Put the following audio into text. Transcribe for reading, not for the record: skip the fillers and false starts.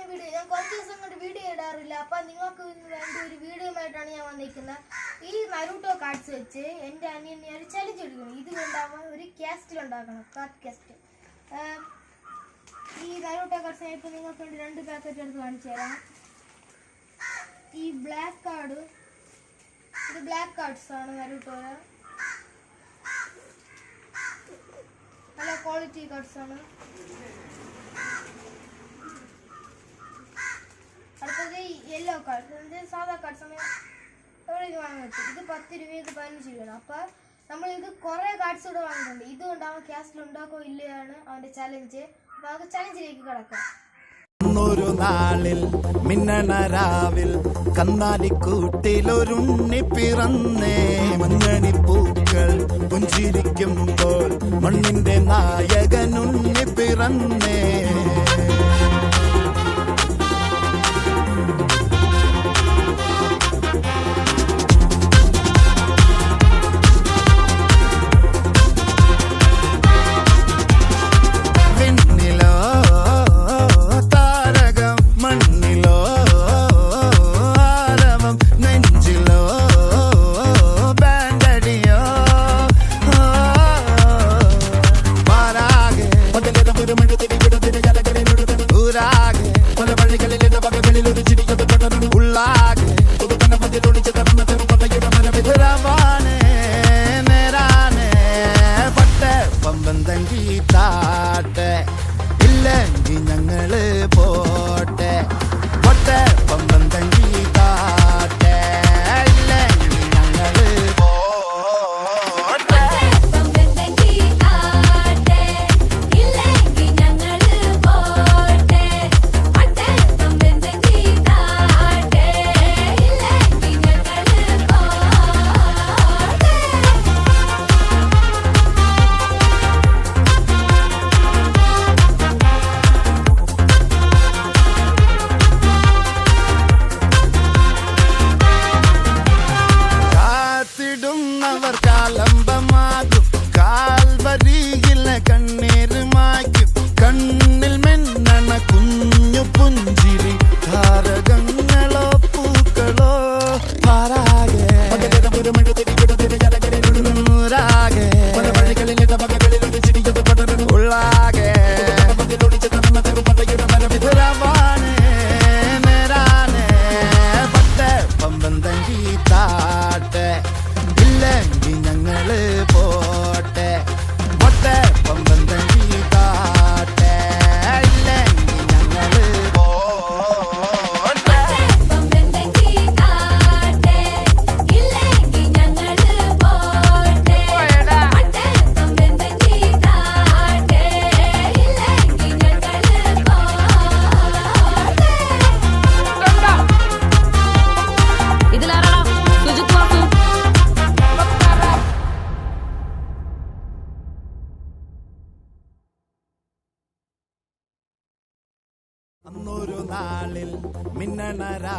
Video ഞാൻ കുറച്ച് ദിവസം കൊണ്ട് വീഡിയോ ഇടാറില്ല. അപ്പം നിങ്ങൾക്ക് വേണ്ടി ഒരു വീഡിയോയുമായിട്ടാണ് ഞാൻ വന്നിരിക്കുന്നത്. ഈ നരൂട്ടോ കാർഡ്സ് വെച്ച് എൻ്റെ അനിയനെ ഒരു ചലഞ്ച് എടുക്കണം. ഇത് ഉണ്ടാവാൻ ഒരു കാസ്റ്റിൽ ഉണ്ടാക്കണം, കാർഡ് കാസ്റ്റ്. ഈ നരൂട്ടോ കാർഡ്സ് ഞാൻ ഇപ്പോൾ നിങ്ങൾക്ക് വേണ്ടി 2 പാക്കറ്റ് എടുത്ത് കാണിച്ചു തരാം. ഈ ബ്ലാക്ക് കാർഡ്, ഇത് ബ്ലാക്ക് കാർഡ്സ് ആണ് നരൂട്ടോ. നല്ല ക്വാളിറ്റി കാർഡ്സ് ആണ്. അടുത്തത് യെല്ലോ കാർഡ്, സാധാ കാർഡ്സ് ആണ്. എവിടേക്ക് വാങ്ങാൻ പറ്റും. ഇത് 10 രൂപ, ഇത് 15 രൂപയാണ്. അപ്പം നമ്മൾ ഇത് കുറേ കാർഡ്സ് കൂടെ വാങ്ങിയിട്ടുണ്ട്. ഇതുകൊണ്ട് അവൻ ക്യാഷിൽ ഉണ്ടാക്കോ ഇല്ലയാണ് അവൻ്റെ ചലഞ്ച്. അപ്പം നമുക്ക് ചലഞ്ചിലേക്ക് കിടക്കാം. ഒരു നാളിൽ മിന്നണരാവിൽ കന്നാലിക്കൂട്ടിലൊരുണ്ണി പിറന്നേ. മഞ്ഞണിപ്പൂക്കൾ പുഞ്ചിരിക്കുമ്പോൾ മണ്ണിന്റെ നായകനുണ്ണി പിറന്നേ. ഇല്ലെങ്കിൽ ഞങ്ങള് പോട്ടെ പൊട്ടെ പമ്പം തങ്കി താട്ടെ. ഇല്ലെങ്കിൽ ഞങ്ങള് പോട്ടെ. അവർ കാലംബമാകും കാൽവരിയിലെ കണ്ണീര് മായ്ക്കും. കണ്ണിൽ മിന്നണ കുഞ്ഞു പുഞ്ചിരി താരകങ്ങളോ പൂക്കളോ പാരാകെ ഉള്ളാകെ പമ്പം തങ്കി താട്ടെ. ഇല്ലെങ്കിൽ ഞങ്ങള് പോട്ടെ പൊട്ടെ പമ്പം തങ്കി താട്ടെ. ഇല്ലെങ്കിൽ ഞങ്ങള് പോട്ടെ. അന്നൊരു നാളിൽ മിന്നണരാ